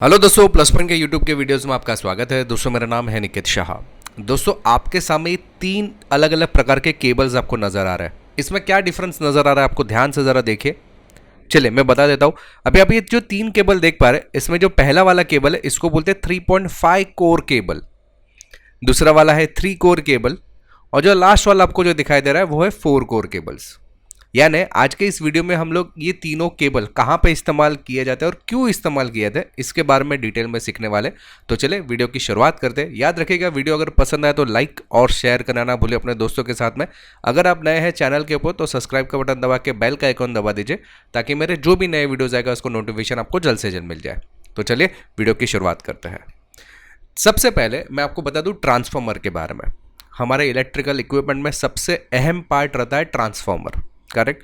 Hello दोस्तों, plus point के YouTube के वीडियोस में आपका स्वागत है। दोस्तों मेरा नाम है निकित शाह। दोस्तों आपके सामने तीन अलग अलग प्रकार के केबल्स आपको नज़र आ रहे हैं। इसमें क्या डिफरेंस नज़र आ रहा है आपको ध्यान से ज़रा देखिए। चलिए मैं बता देता हूँ। अभी आप ये जो तीन केबल देख पा रहे हैं, इसमें जो पहला वाला केबल है इसको बोलते हैं 3.5 कोर केबल, दूसरा वाला है 3 कोर केबल, और जो लास्ट वाला आपको जो दिखाई दे रहा है वो है 4 कोर केबल्स। यानी आज के इस वीडियो में हम लोग ये तीनों केबल कहाँ पे इस्तेमाल किए जाते हैं और क्यों इस्तेमाल किए थे इसके बारे में डिटेल में सीखने वाले। तो चले वीडियो की शुरुआत करते हैं। याद रखिएगा वीडियो अगर पसंद आए तो लाइक और शेयर करना ना भूलिए अपने दोस्तों के साथ में। अगर आप नए हैं चैनल के ऊपर तो सब्सक्राइब का बटन दबा के बेल का आइकॉन दबा दीजिए ताकि मेरे जो भी नए वीडियोज़ आएगा उसको नोटिफिकेशन आपको जल्द से जल्द मिल जाए। तो चलिए वीडियो की शुरुआत करते हैं। सबसे पहले मैं आपको बता दूँ ट्रांसफार्मर के बारे में। हमारे इलेक्ट्रिकल इक्विपमेंट में सबसे अहम पार्ट रहता है ट्रांसफार्मर, करेक्ट।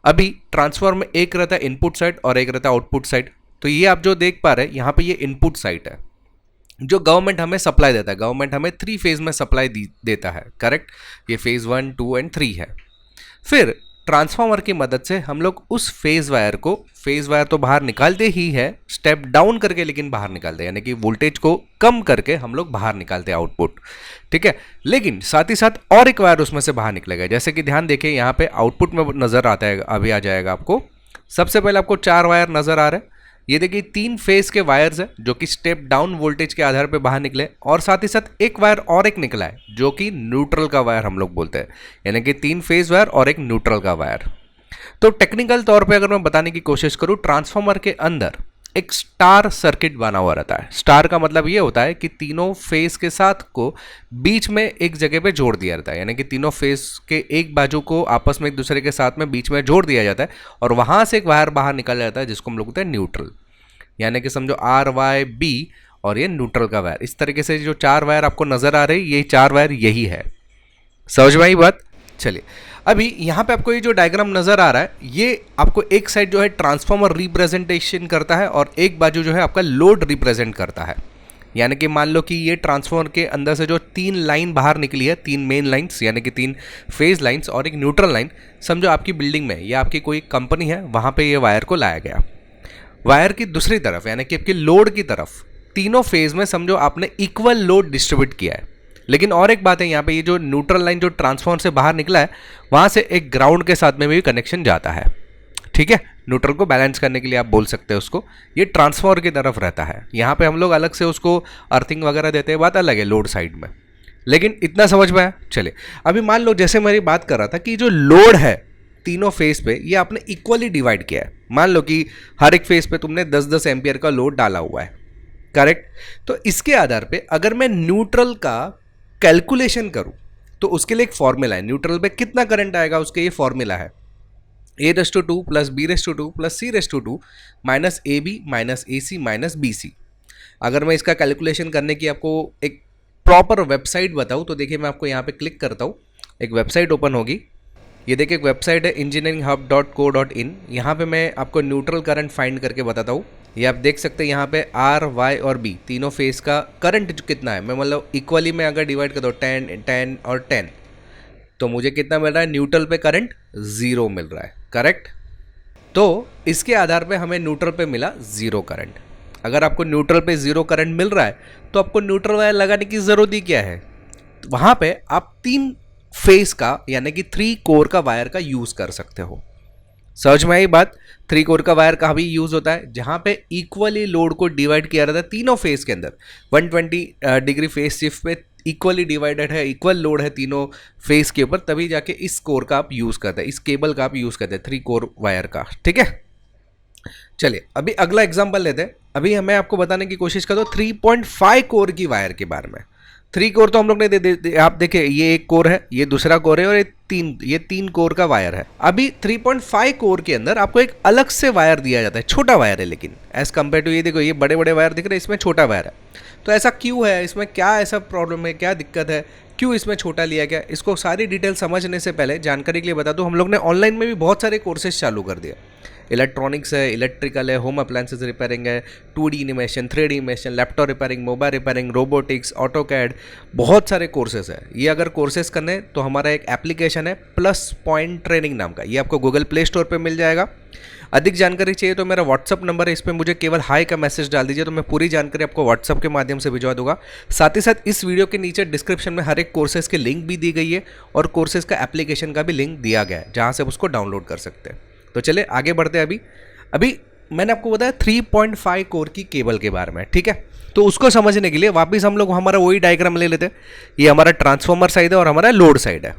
अभी ट्रांसफार्मर में एक रहता है इनपुट साइड और एक रहता है आउटपुट साइड। तो ये आप जो देख पा रहे हैं यहाँ पे ये इनपुट साइड है जो गवर्नमेंट हमें सप्लाई देता है। गवर्नमेंट हमें 3 फेज में सप्लाई देता है, करेक्ट। ये फेज 1, 2 एंड 3 है। फिर ट्रांसफार्मर की मदद से हम लोग उस फेज वायर तो बाहर निकालते ही है, स्टेप डाउन करके लेकिन बाहर निकालते हैं, यानी कि वोल्टेज को कम करके हम लोग बाहर निकालते हैं आउटपुट, ठीक है। लेकिन साथ ही साथ और एक वायर उसमें से बाहर निकलेगा। जैसे कि ध्यान देखिए यहाँ पे आउटपुट में नजर आता है, अभी आ जाएगा आपको। सबसे पहले आपको 4 वायर नजर आ रहे हैं। ये देखिए 3 फेज के वायर्स है जो कि स्टेप डाउन वोल्टेज के आधार पे बाहर निकले, और साथ ही साथ एक वायर और एक निकला है जो कि न्यूट्रल का वायर हम लोग बोलते हैं, यानी कि 3 फेज वायर और एक न्यूट्रल का वायर। तो टेक्निकल तौर पे अगर मैं बताने की कोशिश करूं, ट्रांसफार्मर के अंदर एक स्टार सर्किट बना हुआ रहता है। स्टार का मतलब ये होता है कि तीनों फेज के साथ को बीच में एक जगह पे जोड़ दिया जाता है, यानी कि तीनों फेज के एक बाजू को आपस में एक दूसरे के साथ में बीच में जोड़ दिया जाता है, और वहां से एक वायर बाहर निकल जाता है जिसको हम लोग बोलते हैं न्यूट्रल। यानी कि समझो RYB और ये न्यूट्रल का वायर। इस तरीके से जो 4 वायर आपको नजर आ रही है, ये 4 वायर यही है। समझ में आई बात? चलिए अभी यहाँ पे आपको ये जो डायग्राम नजर आ रहा है, ये आपको एक साइड जो है ट्रांसफार्मर रिप्रेजेंटेशन करता है और एक बाजू जो है आपका लोड रिप्रेजेंट करता है। यानी कि मान लो कि ये ट्रांसफार्मर के अंदर से जो 3 लाइन बाहर निकली है, 3 मेन लाइंस यानी कि 3 फेज लाइंस और एक न्यूट्रल लाइन, समझो आपकी बिल्डिंग में या आपकी कोई कंपनी है, वहां पे ये वायर को लाया गया। वायर की दूसरी तरफ यानी कि आपकी लोड की तरफ तीनों फेज में समझो आपने इक्वल लोड डिस्ट्रीब्यूट किया है। लेकिन और एक बात है, यहाँ पे ये जो न्यूट्रल लाइन जो ट्रांसफार्मर से बाहर निकला है, वहां से एक ग्राउंड के साथ में भी कनेक्शन जाता है, ठीक है। न्यूट्रल को बैलेंस करने के लिए आप बोल सकते हैं उसको। ये ट्रांसफार्मर की तरफ रहता है। यहाँ पे हम लोग अलग से उसको अर्थिंग वगैरह देते हैं, बात अलग है लोड साइड में। लेकिन इतना समझ में आया? चलिए अभी मान लो जैसे मेरी बात कर रहा था कि जो लोड है तीनों फेज पे, ये आपने इक्वली डिवाइड किया है। मान लो कि हर एक फेज पे तुमने 10-10 एम्पियर का लोड डाला हुआ है, करेक्ट। तो इसके आधार पे अगर मैं न्यूट्रल का कैलकुलेशन करूं तो उसके लिए एक फॉर्मूला है। न्यूट्रल पे कितना करंट आएगा उसके ये फॉर्मूला है, A/2 + B/2 + C/2 minus AB minus AC minus BC। अगर मैं इसका कैलकुलेशन करने की आपको एक प्रॉपर वेबसाइट बताऊं तो देखिए मैं आपको यहाँ पे क्लिक करता हूँ, एक वेबसाइट ओपन होगी। ये देखिए एक वेबसाइट है engineeringhub.co.in। यहाँ पे मैं आपको न्यूट्रल करंट फाइंड करके बताता हूँ। ये आप देख सकते हैं यहाँ पे R, Y और B तीनों फेज का करंट कितना है। मैं मतलब इक्वली में अगर डिवाइड कर दो 10, 10 और 10 तो मुझे कितना मिल रहा है? न्यूट्रल पे करंट 0 मिल रहा है, करेक्ट। तो इसके आधार पे हमें न्यूट्रल पे मिला 0 करंट। अगर आपको न्यूट्रल पे 0 करंट मिल रहा है तो आपको न्यूट्रल वायर लगाने की जरूरत ही क्या है? वहां पे आप 3 फेज का यानी कि 3 कोर का वायर का यूज कर सकते हो। समझ में आई बात? 3 कोर का वायर का भी यूज होता है जहां पे इक्वली लोड को डिवाइड किया रहता है तीनों फेज के अंदर। 120 डिग्री फेज शिफ्ट पे इक्वली डिवाइडेड है, इक्वल लोड है तीनों फेज के ऊपर, तभी जाके इस कोर का आप यूज करते हैं, इस केबल का आप यूज करते हैं 3 कोर वायर का, ठीक है। चलिए अभी अगला एग्जांपल लेते हैं। अभी मैं आपको बताने की कोशिश करता हूँ 3.5 कोर की वायर के बारे में। 3 कोर तो हम लोग ने आप देखिए ये एक कोर है, ये दूसरा कोर है और ये तीन कोर का वायर है। अभी 3.5 कोर के अंदर आपको एक अलग से वायर दिया जाता है, छोटा वायर है लेकिन एज कम्पेयर टू ये देखो ये बड़े बड़े वायर दिख रहे हैं, इसमें छोटा वायर है। तो ऐसा क्यों है? इसमें क्या ऐसा प्रॉब्लम है, क्या दिक्कत है, क्यों इसमें छोटा लिया गया? इसको सारी डिटेल समझने से पहले जानकारी के लिए बता दूं, हम लोग ने ऑनलाइन में भी बहुत सारे कोर्सेज चालू कर दिए। इलेक्ट्रॉनिक्स है, इलेक्ट्रिकल है, होम अप्लायंसेज रिपेयरिंग है, 2D animation, 3D animation, laptop repairing, mobile repairing, robotics, AutoCAD, बहुत सारे कोर्सेज है। ये अगर कोर्सेज करने तो हमारा एक एप्लीकेशन है प्लस पॉइंट ट्रेनिंग नाम का, ये आपको गूगल प्ले स्टोर पे मिल जाएगा। अधिक जानकारी चाहिए तो मेरा व्हाट्सअप नंबर है, इस पर मुझे केवल हाई का मैसेज डाल दीजिए, तो मैं पूरी जानकारी आपको व्हाट्सअप के माध्यम से भिजवा दूंगा। साथ ही साथ इस वीडियो के नीचे डिस्क्रिप्शन में हर एक कोर्सेज के लिंक भी दी गई है और कोर्सेज का एप्लीकेशन का भी लिंक दिया गया है, जहाँ से आप उसको डाउनलोड कर सकते हैं। तो चलिए आगे बढ़ते हैं। अभी मैंने आपको बताया 3.5 कोर की केबल के बारे में, ठीक है। तो उसको समझने के लिए वापस हम लोग हमारा वही डायग्राम ले लेते हैं। ये हमारा ट्रांसफॉर्मर साइड है और हमारा लोड साइड है।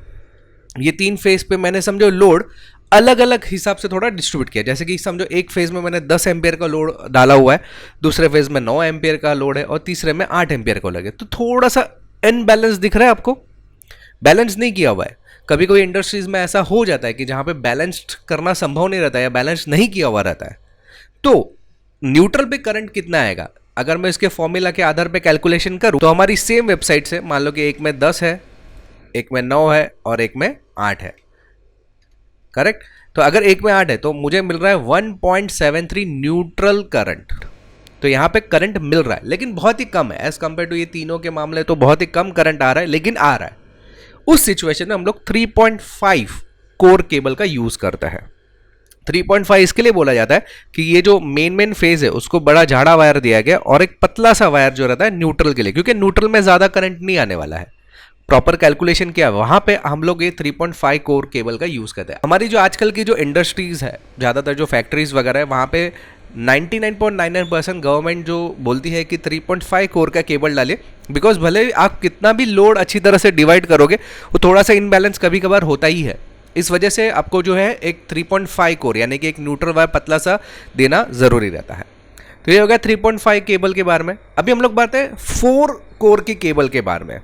ये 3 फेज पे मैंने समझो लोड अलग अलग हिसाब से थोड़ा डिस्ट्रीब्यूट किया। जैसे कि समझो एक फेज में मैंने 10 एम्पियर का लोड डाला हुआ है, दूसरे फेज में 9 एम्पियर का लोड है और तीसरे में 8 एम्पियर का लगे। तो थोड़ा सा इनबैलेंस दिख रहा है आपको, बैलेंस नहीं किया हुआ है। कभी कोई इंडस्ट्रीज में ऐसा हो जाता है कि जहां पे बैलेंस्ड करना संभव नहीं रहता है या बैलेंस नहीं किया हुआ रहता है। तो न्यूट्रल पे करंट कितना आएगा, अगर मैं इसके फॉर्मूला के आधार पे कैलकुलेशन करूं तो हमारी सेम वेबसाइट से मान लो कि एक में 10 है, एक में 9 है और एक में 8 है, करेक्ट। तो अगर एक में 8 है तो मुझे मिल रहा है 1.73 न्यूट्रल करंट। तो यहां पे करंट मिल रहा है लेकिन बहुत ही कम है एज कंपेयर टू ये तीनों के मामले। तो बहुत ही कम करंट आ रहा है लेकिन आ रहा है। उस सिचुएशन में हम लोग 3.5 कोर केबल का यूज करता है। 3.5 इसके लिए बोला जाता है कि ये जो मेन फेज है उसको बड़ा झाड़ा वायर दिया गया और एक पतला सा वायर जो रहता है न्यूट्रल के लिए, क्योंकि न्यूट्रल में ज्यादा करंट नहीं आने वाला है। प्रॉपर कैलकुलेशन किया वहां पे हम लोग ये 3.5 कोर केबल का यूज करते हैं। हमारी जो आजकल की जो इंडस्ट्रीज है, ज्यादातर जो फैक्ट्रीज वगैरह है, वहां पे 99.99% गवर्नमेंट जो बोलती है कि 3.5 कोर का केबल डालिए, बिकॉज भले आप कितना भी लोड अच्छी तरह से डिवाइड करोगे वो थोड़ा सा इनबैलेंस कभी कभार होता ही है। इस वजह से आपको जो है एक 3.5 कोर यानी कि एक न्यूट्रल वायर पतला सा देना जरूरी रहता है। तो ये हो गया 3.5 केबल के बारे में। अभी हम लोग बात है 4 कोर की केबल के बारे में।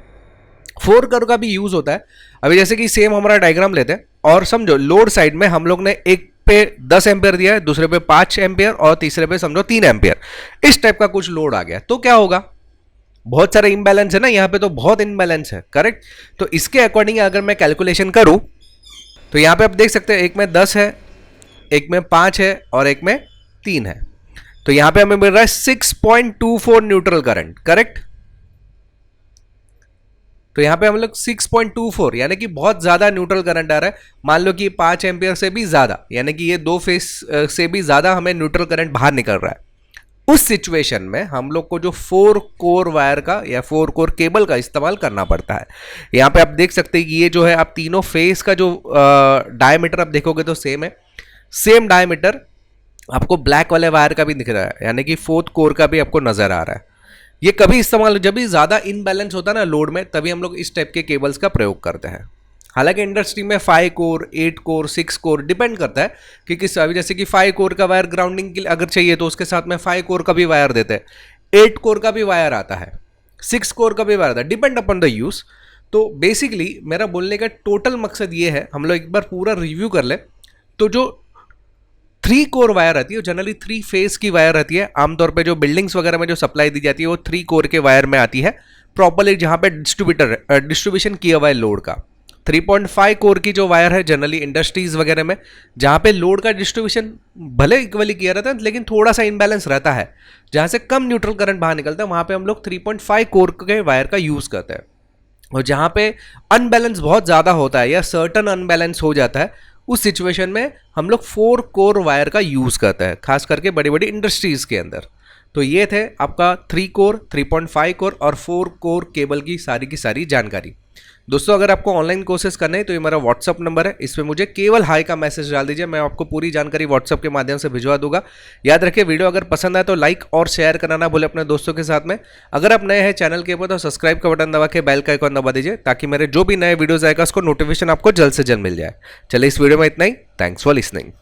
4 कोर का भी यूज होता है। अभी जैसे कि सेम हमारा डायग्राम लेते हैं और समझो लोड साइड में हम लोग ने एक पे 10 एम्पियर दिया है, दूसरे पे 5 एम्पियर और तीसरे पे समझो 3 एम्पियर। इस टाइप का कुछ लोड आ गया तो क्या होगा, बहुत सारा इम्बैलेंस है ना यहाँ पे, तो बहुत इम्बैलेंस है, करेक्ट। तो इसके अकॉर्डिंग अगर मैं कैलकुलेशन करूं तो यहां पे आप देख सकते हैं एक में 10 है, एक में 5 है और एक में 3 है। तो यहां पे हमें मिल रहा है 6.24 न्यूट्रल करंट, करेक्ट। तो यहां पे हम लोग 6.24 यानी कि बहुत ज्यादा न्यूट्रल करंट आ रहा है। मान लो कि 5 एम्पियर से भी ज्यादा यानी कि ये 2 फेज से भी ज्यादा हमें न्यूट्रल करंट बाहर निकल रहा है। उस सिचुएशन में हम लोग को जो 4 कोर वायर का या 4 कोर केबल का इस्तेमाल करना पड़ता है। यहाँ पे आप देख सकते हैं कि ये जो है आप तीनों फेस का जो डायमीटर आप देखोगे तो सेम है। सेम डायमीटर आपको ब्लैक वाले वायर का भी दिख रहा है, यानी कि 4th कोर का भी आपको नजर आ रहा है। ये कभी इस्तेमाल जब भी ज्यादा इनबैलेंस होता है ना लोड में, तभी हम लोग इस टाइप के केबल्स का प्रयोग करते हैं। हालांकि इंडस्ट्री में 5 कोर, 8 कोर, 6 कोर डिपेंड करता है कि किस, अभी जैसे कि 5 कोर का वायर ग्राउंडिंग के लिए अगर चाहिए तो उसके साथ में 5 कोर का भी वायर देते हैं, 8 कोर का भी वायर आता है, 6 कोर का भी वायर आता है, डिपेंड अपॉन द यूज। तो बेसिकली मेरा बोलने का टोटल मकसद ये है, हम लोग एक बार पूरा रिव्यू कर ले। तो जो 3 कोर वायर रहती है जनरली 3 फेज की वायर रहती है। आमतौर पे जो बिल्डिंग्स वगैरह में जो सप्लाई दी जाती है वो 3 कोर के वायर में आती है प्रॉपरली, जहां पे डिस्ट्रीब्यूशन किया हुआ है लोड का। 3.5 कोर की जो वायर है जनरली इंडस्ट्रीज वगैरह में, जहां पे लोड का डिस्ट्रीब्यूशन भले इक्वली किया रहता है लेकिन थोड़ा सा इनबैलेंस रहता है, जहां से कम न्यूट्रल करंट बाहर निकलता है, वहां पे हम लोग 3.5 कोर के वायर का यूज करते हैं। और जहां पे अनबैलेंस बहुत ज्यादा होता है या सर्टन अनबैलेंस हो जाता है, उस सिचुएशन में हम लोग 4 कोर वायर का यूज करते हैं, खास करके बड़ी बड़ी इंडस्ट्रीज के अंदर। तो ये थे आपका 3 कोर, 3.5 कोर और 4 कोर केबल की सारी जानकारी। दोस्तों अगर आपको ऑनलाइन कोर्सेज करने हैं तो ये मेरा व्हाट्सअप नंबर है, इस पर मुझे केवल हाई का मैसेज डाल दीजिए, मैं आपको पूरी जानकारी व्हाट्सअप के माध्यम से भिजवा दूंगा। याद रखिए वीडियो अगर पसंद आए तो लाइक और शेयर करना ना भूले अपने दोस्तों के साथ में। अगर आप नए हैं चैनल के ऊपर तो सब्सक्राइब का बटन दबा के बेल का आइकन दबा दीजिए, ताकि मेरे जो भी नए वीडियोज आएगा उसको नोटिफिकेशन आपको जल्द से जल्द मिल जाए। चलिए इस वीडियो में इतना ही, थैंक्स फॉर लिसनिंग।